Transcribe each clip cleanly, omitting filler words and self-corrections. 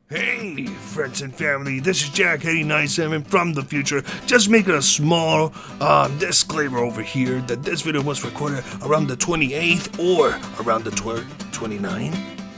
Hey, friends and family, this is Jack89.7 from the future. Just making a small disclaimer over here that this video was recorded around the 28th or around the 29th,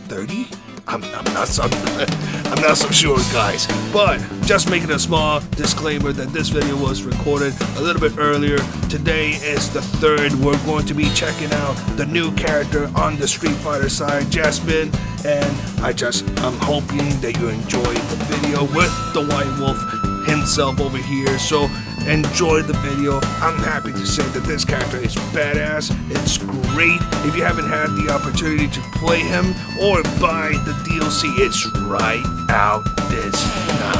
30? I'm not so sure, guys. But just making a small disclaimer that this video was recorded a little bit earlier. Today is the 3rd. We're going to be checking out the new character on the Street Fighter side, Jasmine. And I'm hoping that you enjoy the video with the White Wolf himself over here. So enjoy the video. I'm happy to say that this character is badass. It's great. If you haven't had the opportunity to play him or buy the DLC, it's right out this now.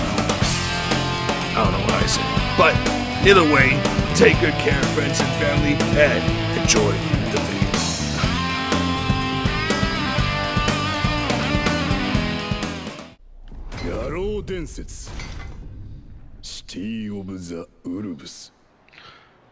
I don't know what I said. But either way, take good care, friends and family, and enjoy the video. 野郎伝説シティ・オブ・ザ・ウルブス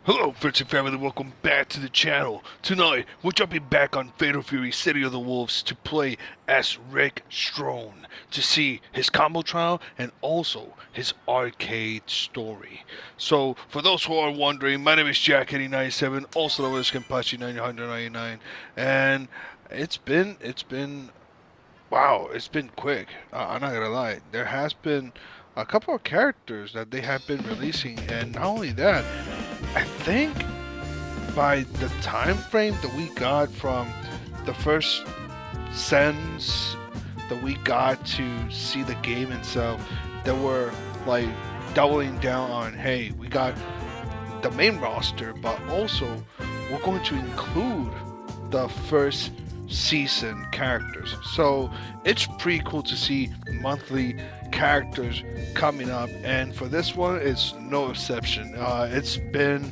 Hello, friends and family, welcome back to the channel. Tonight, we're jumping back on Fatal Fury City of the Wolves to play as Rick Strone, to see his combo trial and also his arcade story. So, for those who are wondering, my name is Jack89.7, also known as Kenpachi999, and it's been wow, it's been quick. I'm not gonna lie. There has been a couple of characters that they have been releasing, and not only that, I think by the time frame that we got from the first sense that we got to see the game itself, that were like doubling down on, hey, we got the main roster, but also we're going to include the first season characters. So it's pretty cool to see monthly characters coming up, and for this one it's no exception. It's been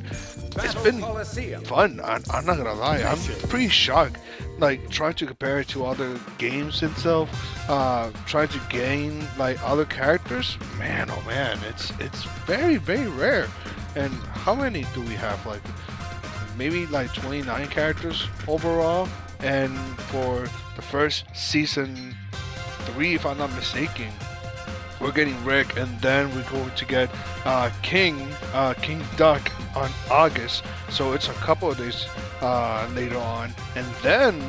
fun. I'm not gonna lie, I'm pretty shocked, like trying to compare it to other games itself, trying to gain like other characters. Man, oh man, it's very rare. And how many do we have? Like maybe like 29 characters overall. And for the first season 3, if I'm not mistaken, we're getting Rick, and then we're going to get King Duck on August. So it's a couple of days later on, and then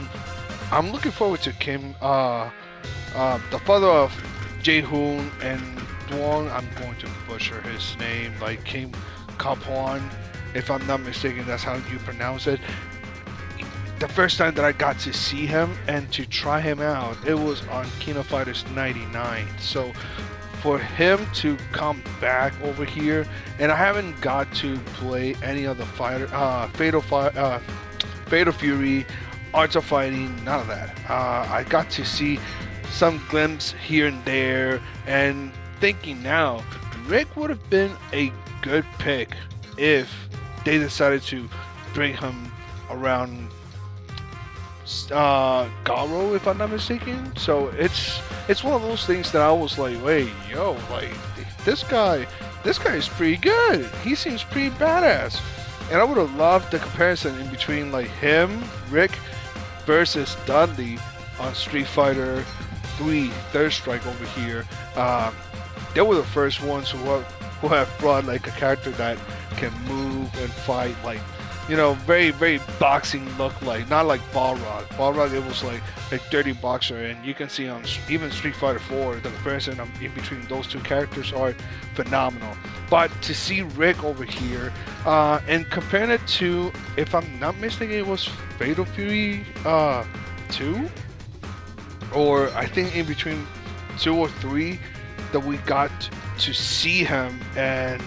I'm looking forward to Kim, the father of Jae-hoon and Dwong. I'm going to butcher his name, like Kim Kapwan, if I'm not mistaken. That's how you pronounce it. The first time that I got to see him and to try him out, it was on King of Fighters 99. So for him to come back over here, and I haven't got to play any of the Fatal Fury, Arts of Fighting, none of that. I got to see some glimpse here and there, and thinking now, Rick would have been a good pick if they decided to bring him around Garo, if I'm not mistaken. So it's one of those things that I was like, wait, yo, like this guy is pretty good. He seems pretty badass. And I would have loved the comparison in between like him, Rick, versus Dudley on Street Fighter 3 Third Strike over here. They were the first ones who have brought like a character that can move and fight, like, you know, very boxing look, like not like Balrog. Balrog, it was like a dirty boxer, and you can see on even Street Fighter 4 the comparison in between those two characters are phenomenal. But to see Rick over here and comparing it to, if I'm not mistaken, it was Fatal Fury 2, or I think in between 2 or 3 that we got to see him, and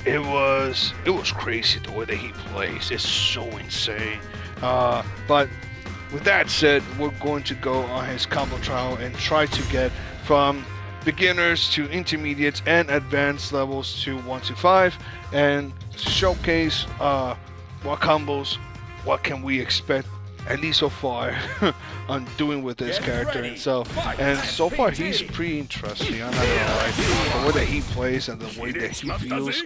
it was crazy the way that he plays. It's so insane. But with that said, we're going to go on his combo trial and try to get from beginners to intermediates and advanced levels to 1 to 5, and showcase what combos, what can we expect, at least so far, on doing with this character itself. And so far he's pretty interesting, I'm not gonna lie. The way that he plays and the way that he feels,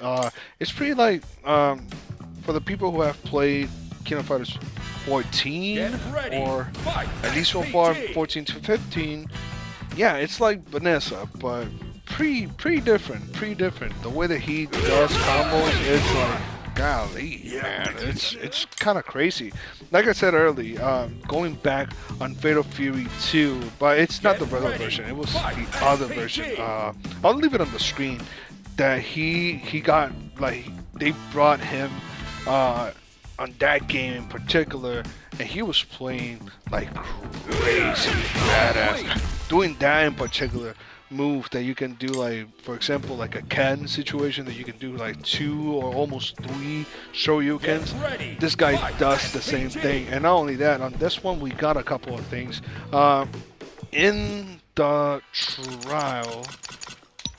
it's pretty like, for the people who have played King of Fighters 14, or at least so far 14 to 15, yeah, it's like Vanessa, but pretty different, pretty different. The way that he does combos, it's like golly, man, it's kind of crazy. Like I said earlier, going back on Fatal Fury 2, but it's not the regular version. It was the other version. I'll leave it on the screen. That he got like they brought him uh, on that game in particular, and he was playing like crazy badass. Doing that in particular move that you can do like for example like a Ken situation that you can do like two or almost three shoryukens. This guy does the same thing, and not only that, on this one we got a couple of things. In the trial,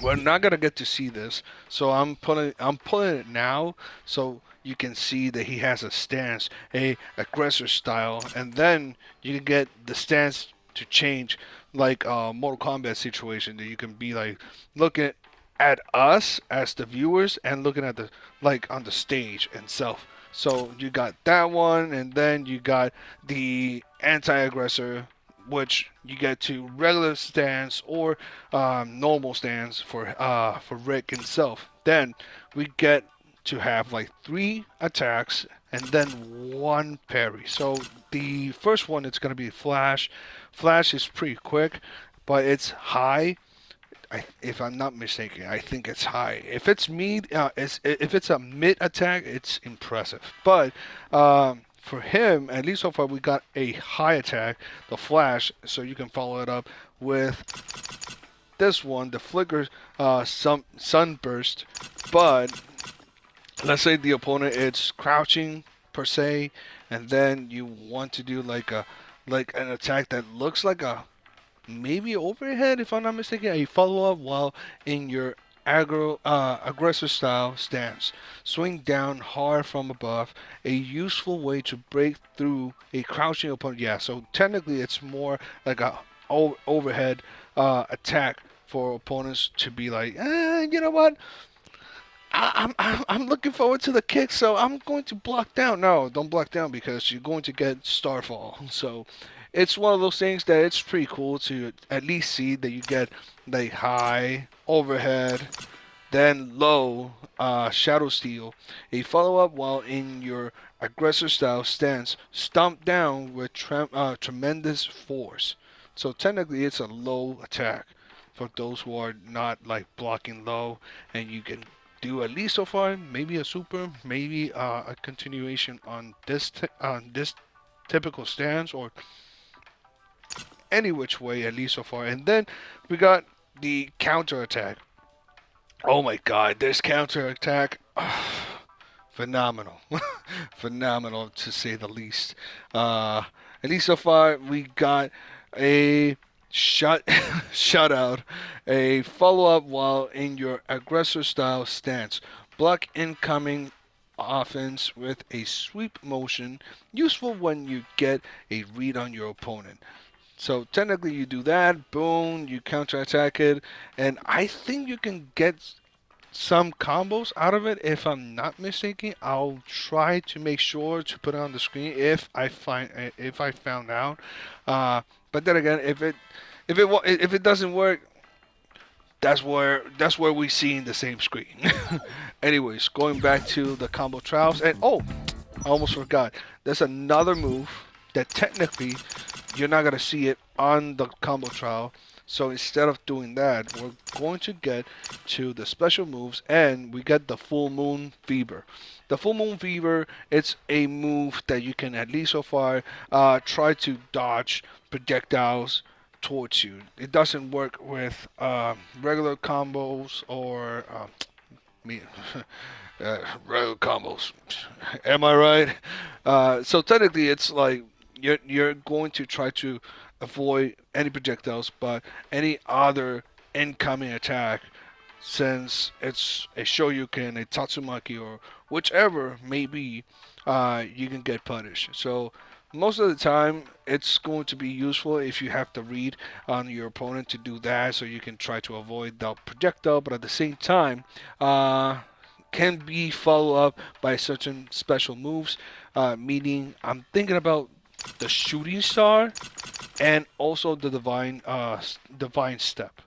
we're not gonna get to see this, so I'm pulling it now so you can see that he has a stance, a aggressor style, and then you can get the stance to change like a Mortal Kombat situation that you can be like looking at us as the viewers and looking at the like on the stage itself. So you got that one, and then you got the anti-aggressor, which you get to regular stance or normal stance for Rick himself. Then we get to have like three attacks and then one parry. So the first one it's gonna be Flash. Flash is pretty quick, but it's high. If I'm not mistaken, I think it's high. If it's if it's a mid attack, it's impressive. But for him, at least so far, we got a high attack, the Flash. So you can follow it up with this one, the Flicker Sunburst. But let's say the opponent is crouching per se, and then you want to do like an attack that looks like a maybe overhead, if I'm not mistaken, a follow up while in your aggressive style stance. Swing down hard from above, a useful way to break through a crouching opponent. Yeah, so technically it's more like a overhead attack for opponents to be like, you know what? I'm looking forward to the kick, so I'm going to block down. No, don't block down because you're going to get Starfall. So it's one of those things that it's pretty cool to at least see that you get like high overhead, then low Shadow Steel, a follow up while in your aggressor style stance, stomp down with tremendous force. So technically, it's a low attack for those who are not like blocking low, and you can do at least so far maybe a super, maybe a continuation on this typical stance or any which way at least so far. And then we got the counter attack. Oh my God, this counter attack, phenomenal, phenomenal to say the least. At least so far, we got a shutout, a follow up while in your aggressor style stance. Block incoming offense with a sweep motion, useful when you get a read on your opponent. So technically, you do that, boom, you counterattack it, and I think you can get some combos out of it. If I'm not mistaken, I'll try to make sure to put it on the screen if I found out. Uh, but then again, if it doesn't work, that's where we see in the same screen. Anyways, going back to the combo trials, and oh, I almost forgot. There's another move that technically you're not gonna see it on the combo trial. So instead of doing that, we're going to get to the special moves, and we get the Full Moon Fever. The Full Moon Fever, it's a move that you can at least so far try to dodge projectiles towards you. It doesn't work with regular combos or me rogue combos. Am I right? So technically, it's like you're going to try to avoid any projectiles, but any other incoming attack, since it's a Shoryuken, a Tatsumaki, or whichever may be, you can get punished. So most of the time, it's going to be useful if you have to read on your opponent to do that, so you can try to avoid the projectile. But at the same time, uh, can be followed up by certain special moves. Meaning, I'm thinking about the shooting star, and also the divine step.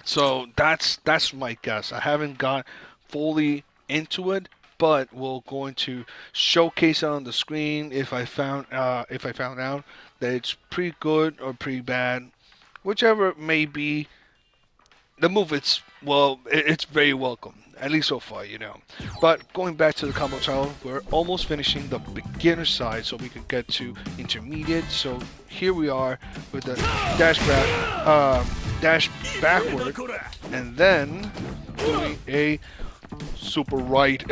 So that's my guess. I haven't got fully into it, but we're going to showcase it on the screen if I found out that it's pretty good or pretty bad, whichever it may be. The move, it's very welcome, at least so far, you know. But going back to the combo title, we're almost finishing the beginner side so we can get to intermediate. So here we are with the dash backward, and then doing a super right.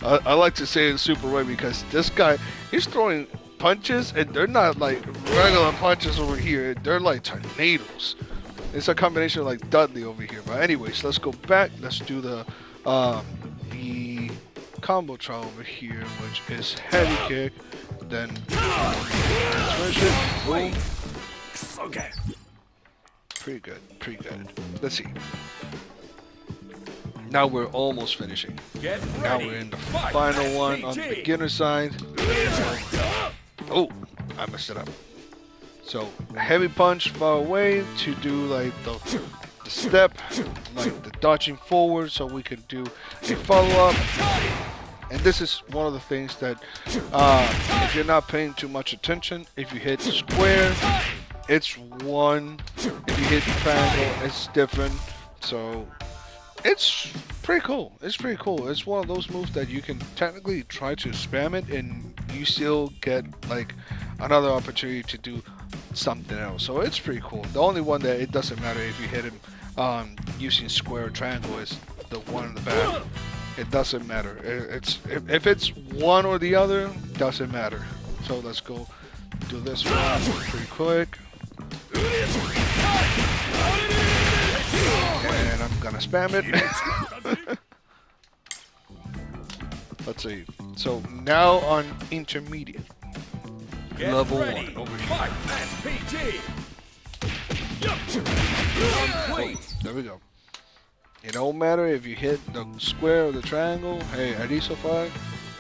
I like to say it's super right because this guy, he's throwing punches, and they're not like regular punches over here. They're like tornadoes. It's a combination of like Dudley over here. But anyways, let's go back. Let's do the combo trial over here, which is heavy kick, then switch it. Boom. Okay. Pretty good, pretty good. Let's see. Now we're almost finishing. Now we're in the final one on the beginner side. Oh, I messed it up. So heavy punch far away to do like the step, like the dodging forward, so we can do a follow-up. And this is one of the things that if you're not paying too much attention, if you hit square, it's one. If you hit triangle, it's different. So it's pretty cool. It's pretty cool. It's one of those moves that you can technically try to spam it and you still get like another opportunity to do something else. So it's pretty cool. The only one that it doesn't matter if you hit him using square or triangle is the one in the back. It doesn't matter. It's if it's one or the other, doesn't matter. So let's go do this one pretty quick. And I'm gonna spam it. Let's see. So now on intermediate. Level 1 over here. Oh, there we go. It don't matter if you hit the square or the triangle. Hey, at least so far,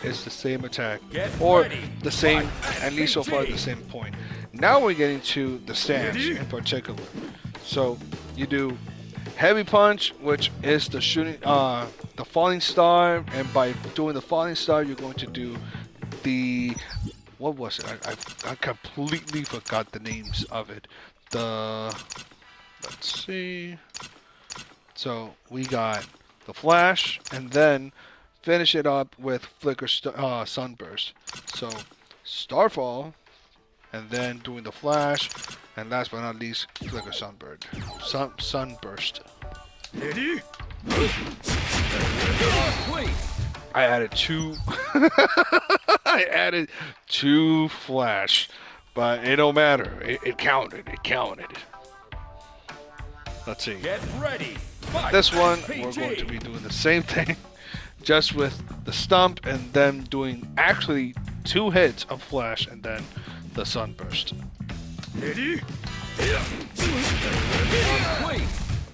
it's the same attack. Or the same, at least so far, the same point. Now we're getting to the stance in particular. So you do heavy punch, which is the shooting, the falling star, and by doing the falling star, you're going to do the, what was it? I completely forgot the names of it. Let's see. So we got the flash, and then finish it up with flicker sunburst. So starfall, and then doing the flash, and last but not least, flicker sunburst. Ready? I added two. I added two flash, but it don't matter. It counted. It counted. Let's see. Get ready. This one, we're going to be doing the same thing, just with the stump, and then doing actually 2 hits of flash, and then the sunburst. Ready?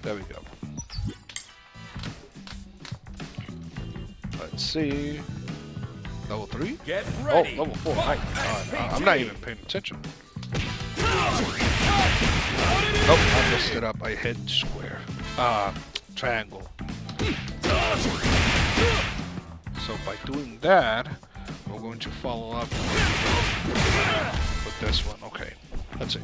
There we go. Let's see. Level 3? Get ready. Oh, level 4. I'm not even paying attention. Nope, I messed it up. I hit square. Triangle. So by doing that, we're going to follow up with this one. Okay, let's see.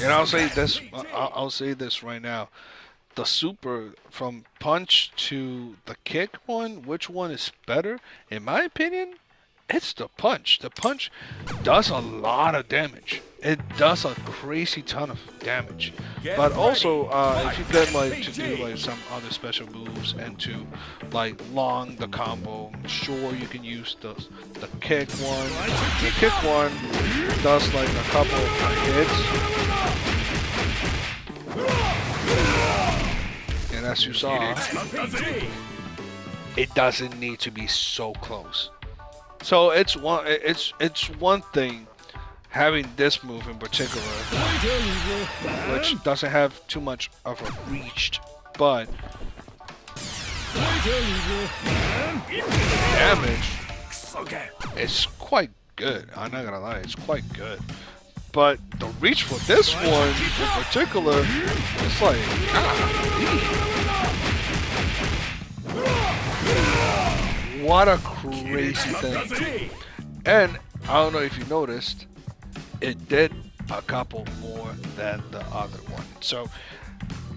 And I'll say this. I'll say this right now. The super from punch to the kick one, which one is better? In my opinion, it's the punch. The punch does a lot of damage. It does a crazy ton of damage. But also, if you get like to do like some other special moves and to like long the combo, sure you can use the kick one. The kick one does like a couple of hits. And as you saw, it doesn't need to be so close. So it's one thing having this move in particular, which doesn't have too much of a reach, but damage is quite good. I'm not gonna lie, it's quite good. But the reach for this one in particular, it's like, what a crazy thing. And I don't know if you noticed, it did a couple more than the other one. So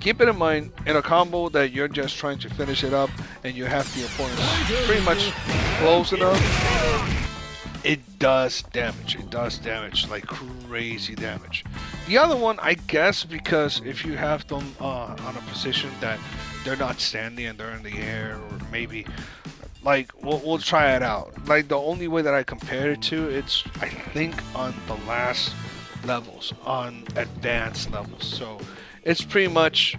keep it in mind, in a combo that you're just trying to finish it up and you have the opponent pretty much close enough, it does damage. It does damage, like crazy damage. The other one, I guess, because if you have them on a position that they're not standing and they're in the air, or maybe, like, we'll try it out. Like, the only way that I compare it to, it's, I think, on the last levels, on advanced levels. So it's pretty much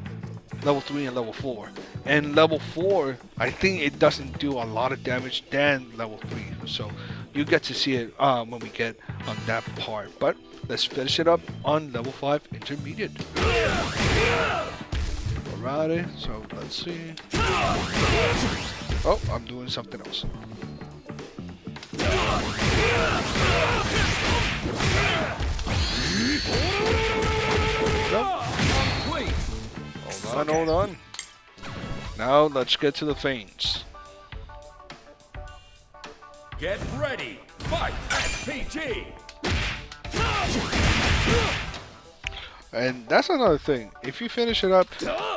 level 3 and level 4. And level 4, I think it doesn't do a lot of damage than level 3. So you get to see it when we get on that part. But let's finish it up on level 5 intermediate. Alrighty, so let's see. Oh, I'm doing something else. Nope. Hold on. Now let's get to the feints. Get ready, fight SPG! And that's another thing. If you finish it up,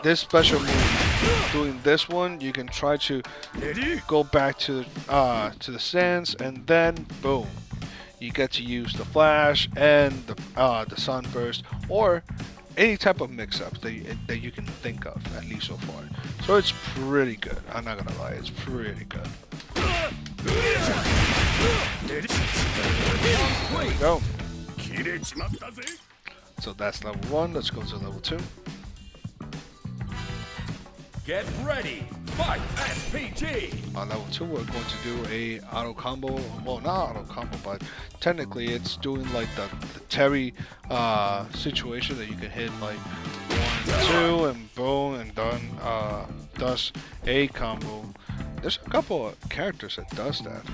this special move, doing this one, you can try to go back to the stands, and then boom, you get to use the flash and the sunburst, or any type of mix-ups that you can think of, at least so far. So it's pretty good. I'm not gonna lie, it's pretty good. There we go. So that's level 1. Let's go to level 2. Get ready, fight SPG! On level 2, we're going to do a auto combo. Well, not auto combo, but technically it's doing like the Terry situation that you can hit like 1, 2, and boom, and done. Does a combo. There's a couple of characters that does that.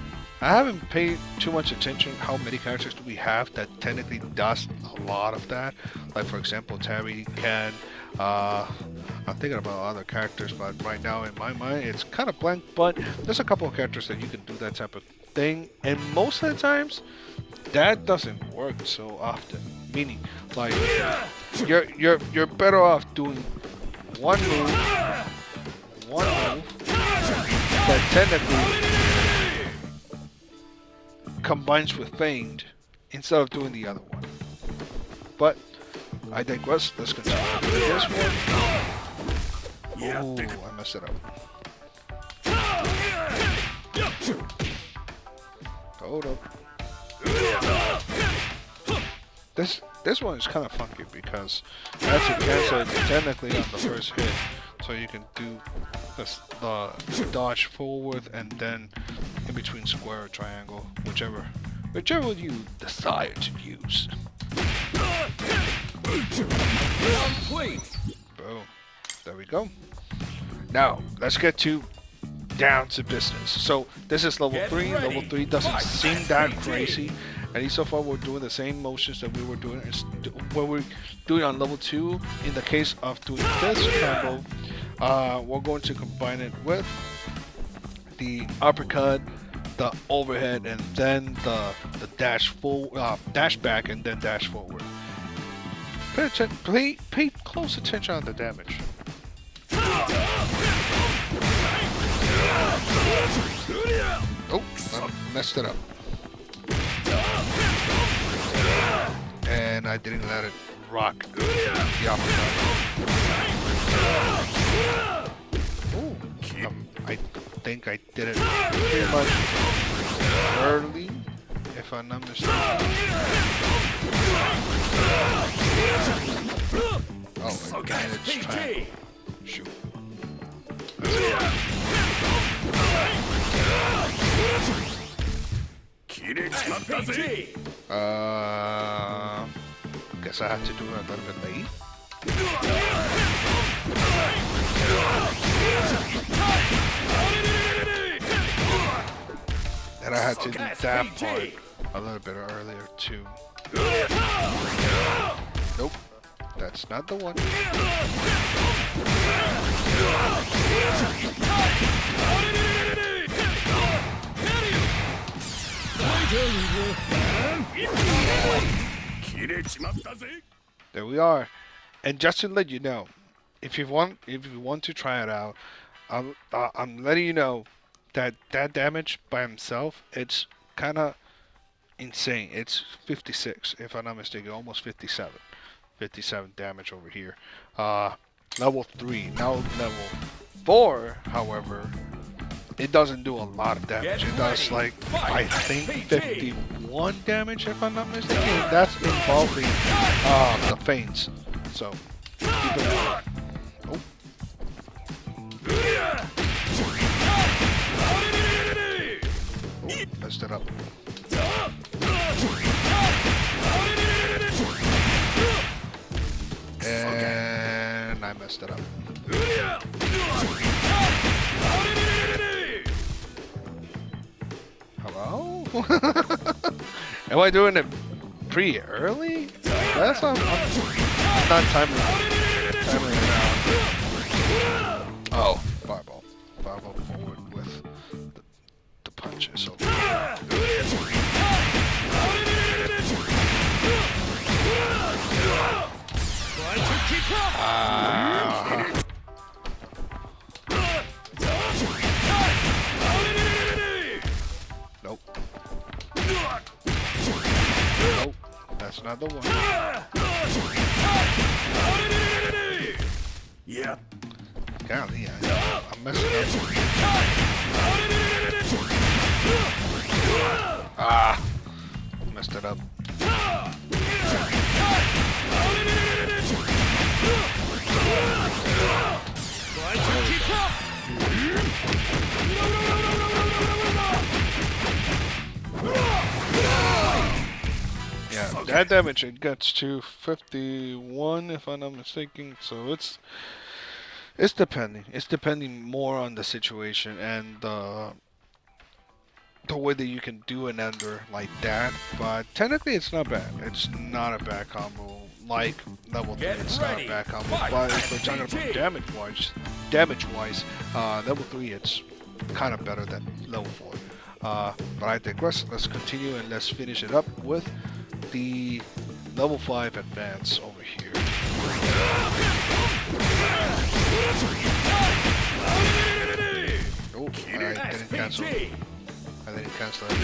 I haven't paid too much attention how many characters do we have that technically does a lot of that. Like, for example, Terry can. I'm thinking about other characters, but right now in my mind it's kind of blank. But there's a couple of characters that you can do that type of thing, and most of the times that doesn't work so often. Meaning, like, you're better off doing one move that technically combines with feigned instead of doing the other one. But I digress. Let's continue with this one. Oh, I messed it up. Hold up. This one is kind of funky because you have to cancel it technically on the first hit, so you can do the dodge forward and then in between square or triangle, whichever you decide to use. Boom. There we go. Now let's get down to business. So this is level 3. Level 3 doesn't seem that crazy. At least so far we're doing the same motions that we were doing when we're doing on level 2. In the case of doing this combo, we're going to combine it with the uppercut, the overhead, and then the dash back, and then dash forward. Pay close attention on the damage. Oh, I messed it up. And I didn't let it rock the uppercut. Oh, I think I did it pretty much early, if I'm not mistaken. Oh, and it's trying. Shoot. Guess I have to do it a little bit late. And I had to do Focus, that PG. part a little bit earlier too. Nope, that's not the one. There we are. And just to let you know, if you want to try it out, I'm letting you know that that damage by himself, it's kind of insane. It's 56, if I'm not mistaken, almost 57. 57 damage over here. Level 3. Now level 4, however, it doesn't do a lot of damage. It does like, I think 51 damage, if I'm not mistaken. That's involving the feints. So keep it in mind. Oh. Oh, messed it up. And I messed it up. Hello? Am I doing it pretty early? That's I'm not timing it out. Oh, fireball. Fireball forward with the punches. So. Nope. Nope. That's not the one. Yeah. Golly, I'm messing up. Ah! Messed it up. Yeah, that damage it gets to 51 if I'm not mistaken, so it's depending. It's depending more on the situation and the way that you can do an ender like that, but technically it's not bad. It's not a bad combo. Like level 3, it's not a bad combo. But if we're talking about damage-wise, level 3 it's kind of better than level 4. But I digress. Let's continue and let's finish it up with the level 5 advance over here. Oh, I didn't cancel. I didn't cancel that.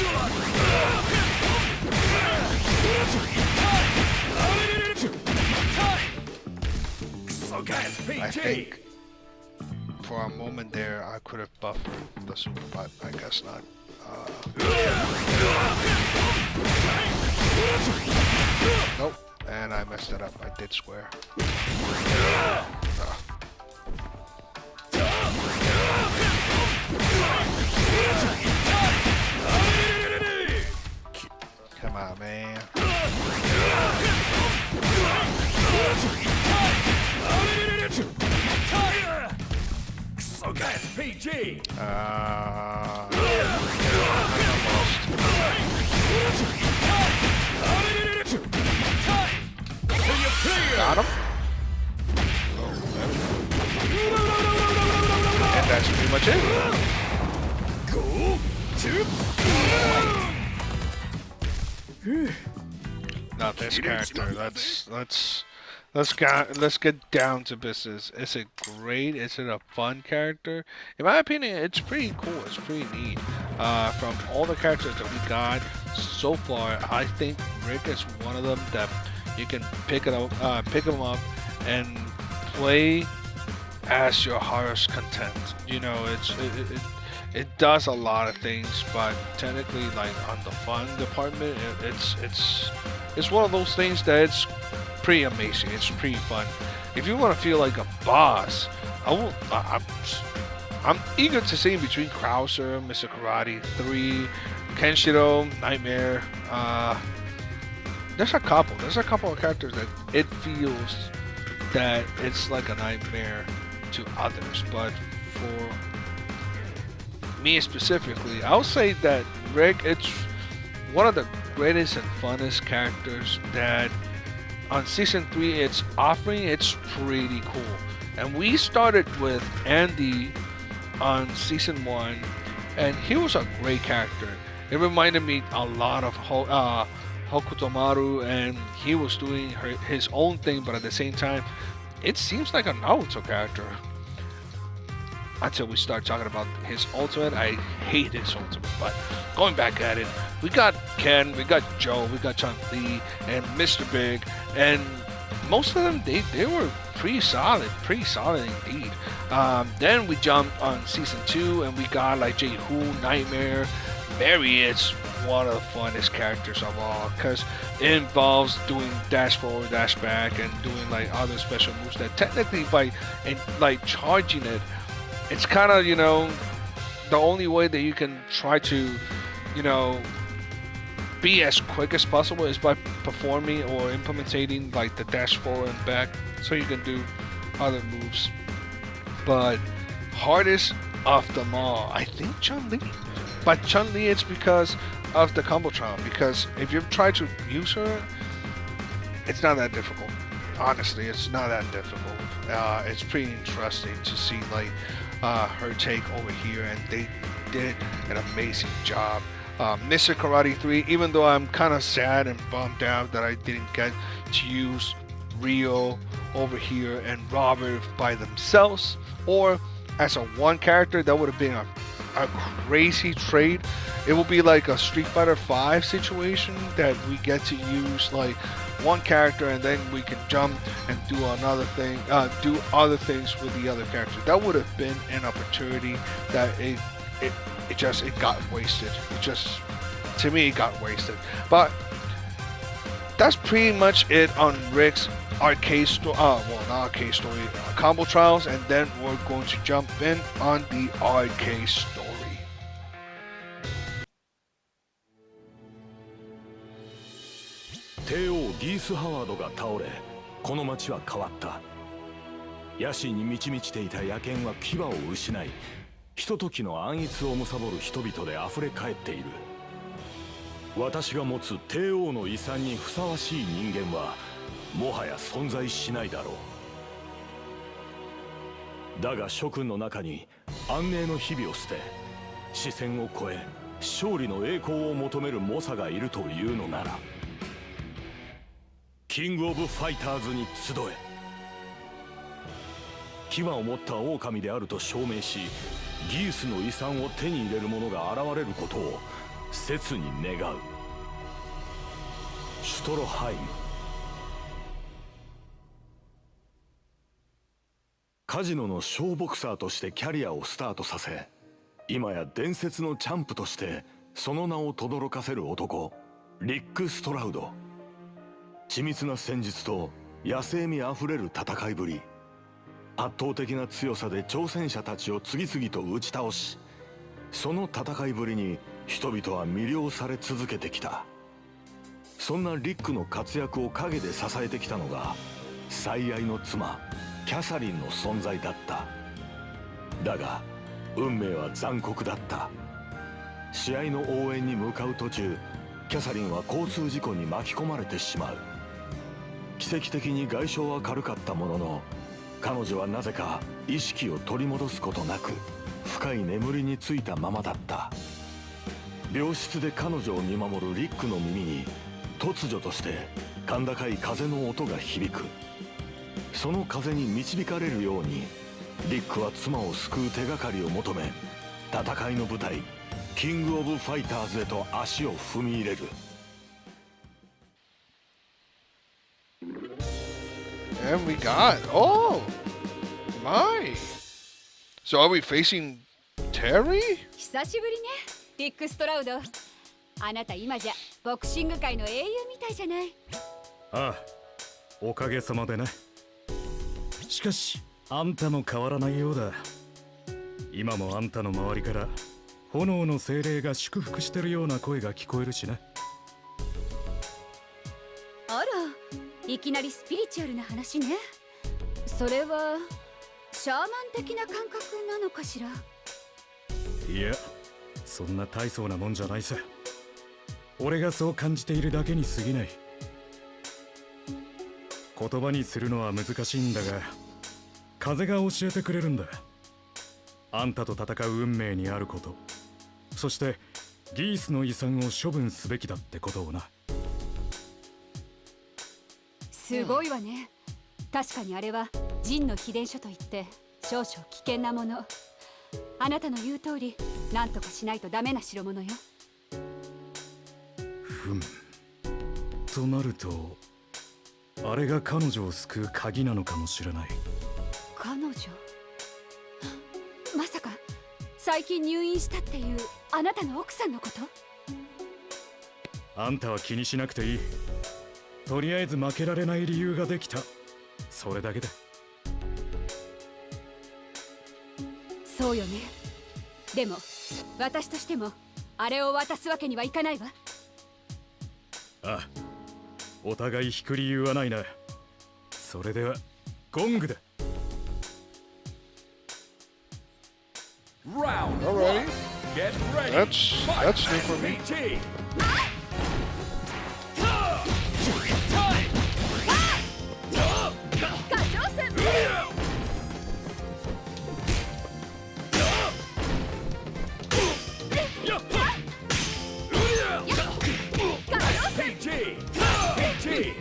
I think for a moment there I could have buffered the super, but I guess not. Nope, and I messed it up. I did square. Come on, man. PG. Got him. And that's pretty much it. Not this character. Let's get down to business. Is it great? Is it a fun character? In my opinion, it's pretty cool. It's pretty neat. From all the characters that we got so far, I think Rick is one of them that you can pick them up, and play as your heart's content. You know, it does a lot of things, but technically, like on the fun department, it's one of those things that it's pretty amazing. It's pretty fun. If you want to feel like a boss, I'm eager to see between Krauser, Mr. Karate 3, Kenshiro, Nightmare. There's a couple of characters that it feels that it's like a nightmare to others, but for me specifically, I'll say that Rick, it's one of the greatest and funnest characters that on season 3 it's offering. It's pretty cool. And we started with Andy on season 1, and he was a great character. It reminded me a lot of Hokutomaru, and he was doing his own thing, but at the same time, it seems like a Naruto character. Until we start talking about his ultimate, I hate his ultimate. But going back at it, we got Ken, we got Joe, we got Chun-Li, and Mr. Big, and most of them they were pretty solid indeed. Then we jumped on season 2, and we got like J-Hoo, Nightmare, Mary. It's one of the funnest characters of all, because it involves doing dash forward, dash back, and doing like other special moves that technically by like charging it, it's kind of, you know, the only way that you can try to, you know, be as quick as possible is by performing or implementing like the dash forward and back, so you can do other moves. But hardest of them all, I think Chun-Li. But Chun-Li, it's because of the Combotron, because if you try to use her, it's not that difficult. Honestly, it's not that difficult. It's pretty interesting to see like her take over here, and they did an amazing job. Mr. Karate 3, even though I'm kind of sad and bummed out that I didn't get to use Rio over here and Robert by themselves, or as a one character, that would have been a crazy trade. It will be like a Street Fighter 5 situation that we get to use like one character, and then we can jump and do another thing, do other things with the other character. That would have been an opportunity that it got wasted. It just, to me, it got wasted. But that's pretty much it on Rick's arcade story. Well, not arcade story, combo trials, and then we're going to jump in on the arcade story. 帝王ギース・ハワードが倒れ、この町は変わった。野心に満ち満ちていた野犬は牙を失い、ひとときの安逸を貪る人々で溢れ返っている。私が持つ帝王の遺産にふさわしい人間はもはや存在しないだろう。だが諸君の中に安寧の日々を捨て、視線を超え勝利の栄光を求める猛者がいるというのなら、キングオブファイターズに集え。牙を持った狼であると証明し、ギースの遺産を手に入れる者が現れることを切に願う。シュトロハイム。カジノのショーボクサーとしてキャリアをスタートさせ、今や伝説のチャンプとしてその名を轟かせる男、リック・ストラウド。緻密な戦術と野生味あふれる戦いぶり、圧倒的な強さで挑戦者たちを次々と打ち倒し、その戦いぶりに人々は魅了され続けてきた。そんなリックの活躍を陰で支えてきたのが最愛の妻キャサリンの存在だった。だが運命は残酷だった。試合の応援に向かう途中、キャサリンは交通事故に巻き込まれてしまう。奇跡的に外傷は軽かったものの、彼女はなぜか意識を取り戻すことなく深い眠りについたままだった。病室で彼女を見守るリックの耳に突如として甲高い風の音が響く。その風に導かれるようにリックは妻を救う手がかりを求め、戦いの舞台キングオブファイターズへと足を踏み入れる。And we got, oh my, so are we facing Terry? 久しぶりね、リック・ストラウド。あなた今じゃボクシング界の英雄みたいじゃない。ああ、おかげさまでね。しかしあんたも変わらないようだ。今もあんたの周りから炎の精霊が祝福してるような声が聞こえるしな。あら、いきなりスピリチュアルな話ね。それはシャーマン的な感覚なのかしら。いや、そんな大層なもんじゃないさ。俺がそう感じているだけに過ぎない。言葉にするのは難しいんだが、風が教えてくれるんだ。あんたと戦う運命にあること、そしてギースの遺産を処分すべきだってことをな。すごいわね。確かにあれはジンの秘伝書といって少々危険なもの。あなたの言う通り何とかしないとダメな代物よ。ふん。となるとあれが彼女を救う鍵なのかもしれない。彼女？まさか最近入院したっていうあなたの奥さんのこと？あんたは気にしなくていい。とりあえず負けられない理由ができた。それだけだ。そうよね。でも私としてもあれを渡すわけにはいかないわ。ああ、お互い引く理由はないな。それではゴングだ。Round Alrighty. one. Get ready. That's Fight. that's new for me. SPG. SPG. SPG.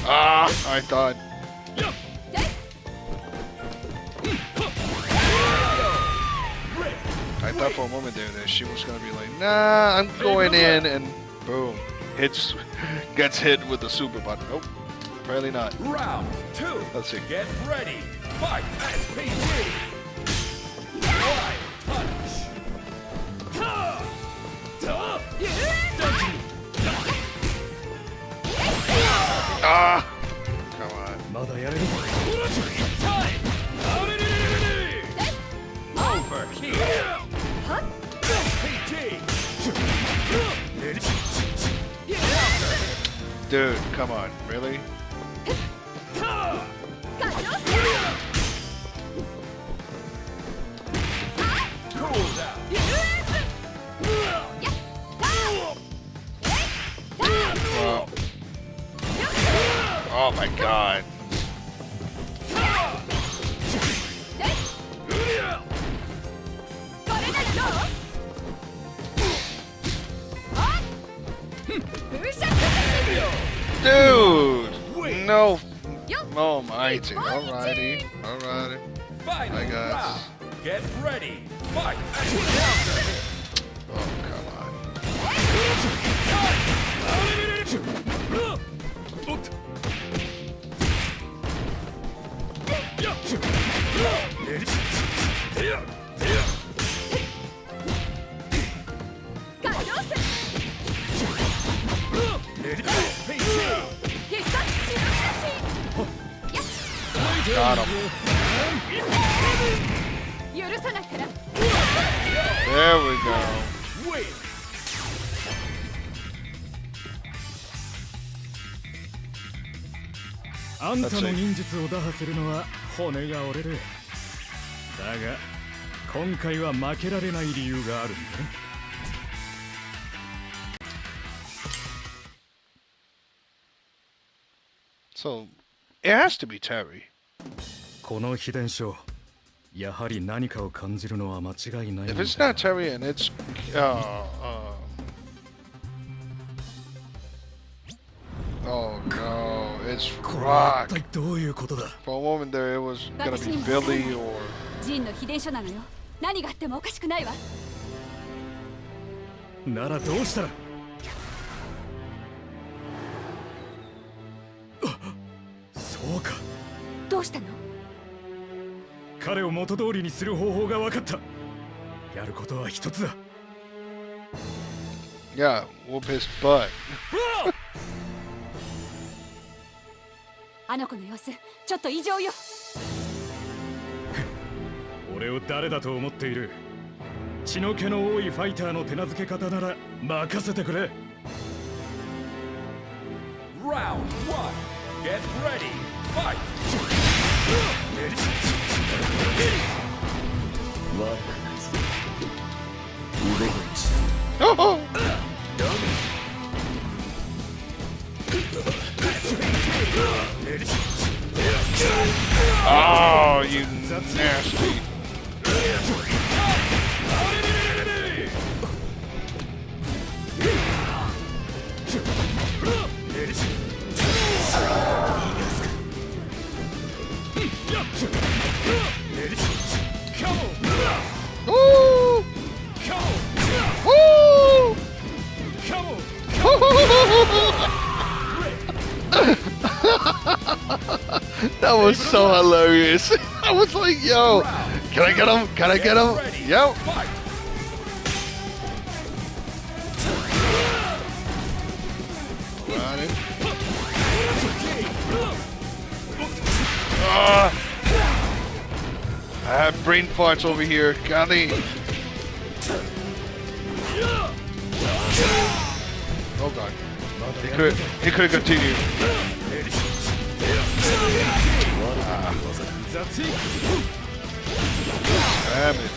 Ah, I thought. I thought for a moment there that she was gonna be like, nah, I'm going in, and boom, gets hit with the super button. Nope, apparently not. Round two. Let's see. Get ready. Fight. SPG. Live touch. Ah, come on. まだやれるぞ。 Over here. SPG. Dude, come on, really? Cool down. Wow. Oh my god. Dude! No. Almighty. Alrighty. Alrighty. Final I got round. Get ready. Fight. Oh, come on. Got him. 許さないから。 There we go. Win. あんたの忍術を打破するのは骨が折れる。だが今回は負けられない理由があるんだね。So, it has to be Terry. この秘伝書、やはり何かを感じるのは間違いないんだ If よ。 it's not Terry and it's oh no, it's これは Rock. 一体どういうことだ。 For a moment there, it was gonna be Billy or ジンの秘伝書なのよ。何があってもおかしくないわ。ならどうしたら。そうか。どうしたの？彼を元通りにする方法が分かった。やることは一つだ。Yeah, whoop his butt. あの子の様子ちょっと異常よ。俺を誰だと思っている。血の気の多いファイターの手なずけ方なら任せてくれ。 Round 1. Get ready. Fight. 悪くないぞ。動くんし Oh! Oh, you nasty. Woo! Woo! That was so hilarious. I was like, yo, can I get him? Can I get him? Yo. Fight. Got it. Ah. I have brain parts over here. Got it. Oh god. He could have continued. Damn it.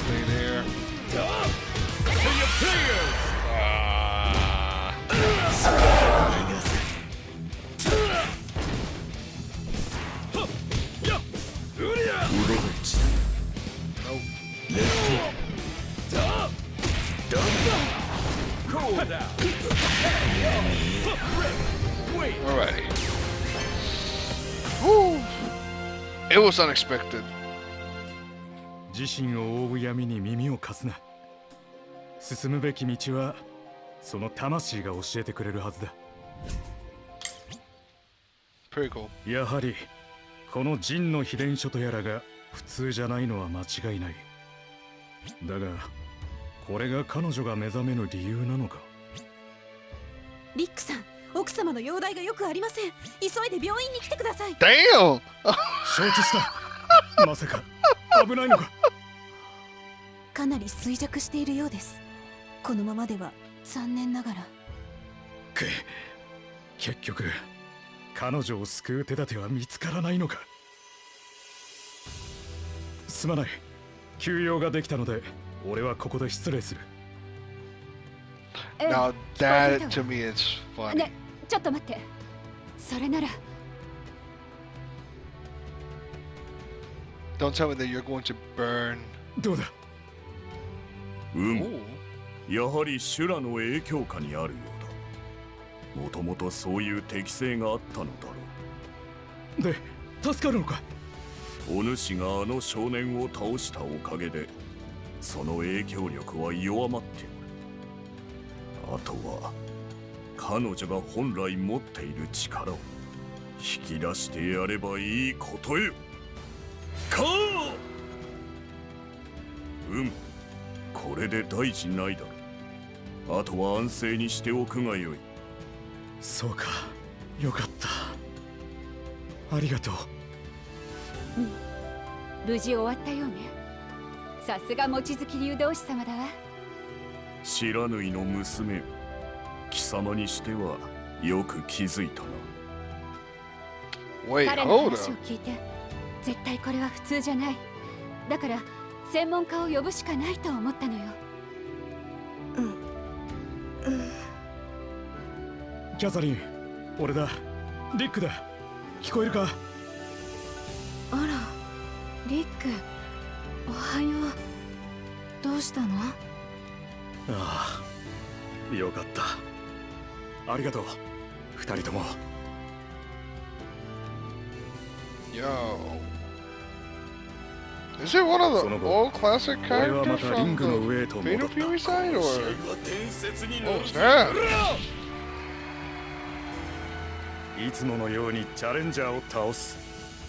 Stay there. Ah. Cool down. Wait. Alrighty. Woo. It was unexpected. 自身を覆う闇に耳を貸すな。進むべき道はその魂が教えてくれるはずだ。 Pretty cool. やはりこのジンの秘伝書とやらが普通じゃないのは間違いない。だがこれが彼女が目覚める理由なのか。リックさん、奥様の容体がよくありません。急いで病院に来てください。 Damn! 承知した。まさか危ないのか。かなり衰弱しているようです。このままでは残念ながら。結局彼女を救う手立ては見つからないのか。すまない。休養ができたので俺はここで失礼する。Now that to me is funny. ね、ちょっと待って。それなら Don't tell me that you're going to burn. どうだ。やはり修羅の影響下にあるようだ。もともとそういう適性があったのだろで助かるのか。う。お主があの少年を倒したおかげでその影響力は弱まっておる。あとは彼女が本来持っている力を引き出してやればいいことよ。かこれで大事ないだろう。あとは安静にしておくがよい。そうか、よかった。ありがとう。無事終わったようね。さすが望月流同士様だわ。知らぬいの娘、貴様にしてはよく気づいたな。Wait, 彼の hold 話 up. を聞いて、絶対これは普通じゃない。だから専門家を呼ぶしかないと思ったのよ。キャサリン、俺だ。リックだ。聞こえるか。あら、リック、おはよう。どうしたの？ああ、よかった。ありがとう、二人とも。Yo. Is it one of the その後、 old classic 俺はま characters たリン from グの上へ the と戻 Fatal った Fury side, or? 伝説に Oh, snap. いつものようにチャレンジャーを倒す。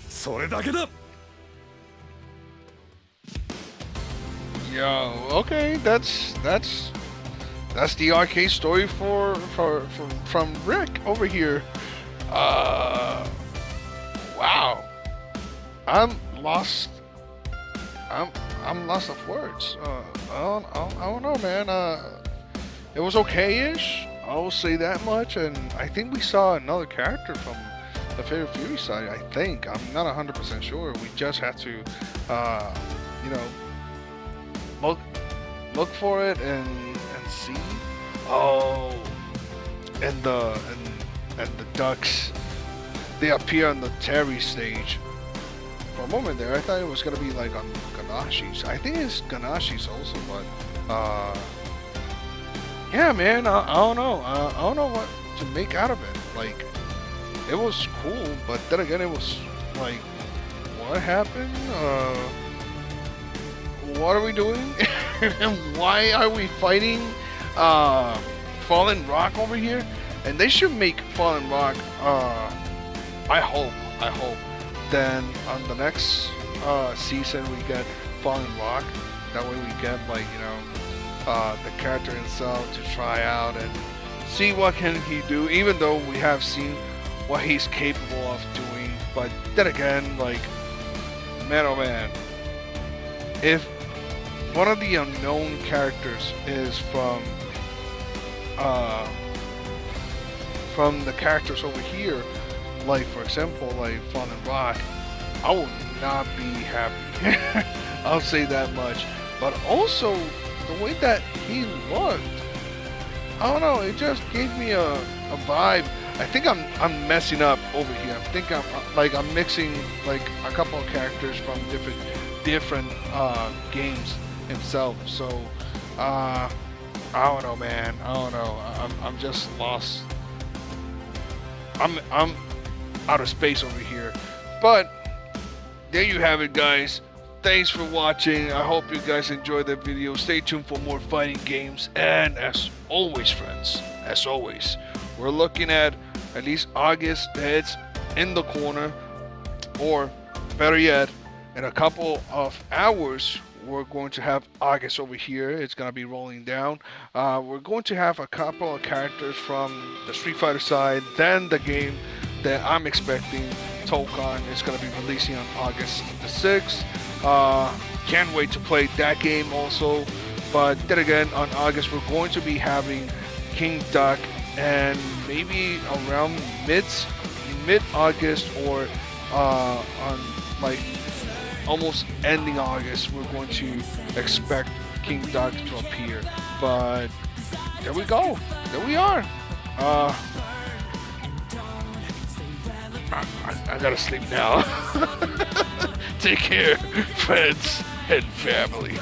それだけだ。Yo, okay, that's the arcade story from Rick over here. Wow, I'm lost. I'm lost of words. I don't know, man. It was okay-ish. I will say that much, and I think we saw another character from the Fatal Fury side. I think I'm not 100% sure. We just have to, you know, look for it and see. Oh, and the ducks, they appear on the Terry stage. For a moment there, I thought it was gonna be like on Ganashi's. I think it's Ganashi's also, but yeah, man, I don't know. I don't know what to make out of it. Like, it was cool, but then again, it was like, what happened? What are we doing? And why are we fighting Fallen Rock over here? And they should make Fallen Rock, I hope, then on the next season we get Fallen Rock. That way we get, like, you know, the character himself to try out and see what can he do, even though we have seen what he's capable of doing. But then again, like, man oh man, if one of the unknown characters is from the characters over here, like for example, like Fallen Rock, I will not be happy. I'll say that much. But also the way that he looked, I don't know, it just gave me a vibe. I think I'm messing up over here. I think I'm mixing like a couple of characters from different games himself. So I don't know, man. I don't know. I'm just lost. I'm out of space over here. But there you have it, guys. Thanks for watching. I hope you guys enjoyed the video. Stay tuned for more fighting games. And as always, friends, as always, we're looking at least August. It's in the corner. Or better yet, in a couple of hours, we're going to have August over here. It's going to be rolling down. We're going to have a couple of characters from the Street Fighter side. Then the game that I'm expecting, Tokon, is going to be releasing on August the 6th. Can't wait to play that game also. But then again, on August, we're going to be having King Duck, and maybe around mid-August or on like almost ending August, we're going to expect King Duck to appear. But there we go. There we are. I gotta sleep now. Take care, friends and family.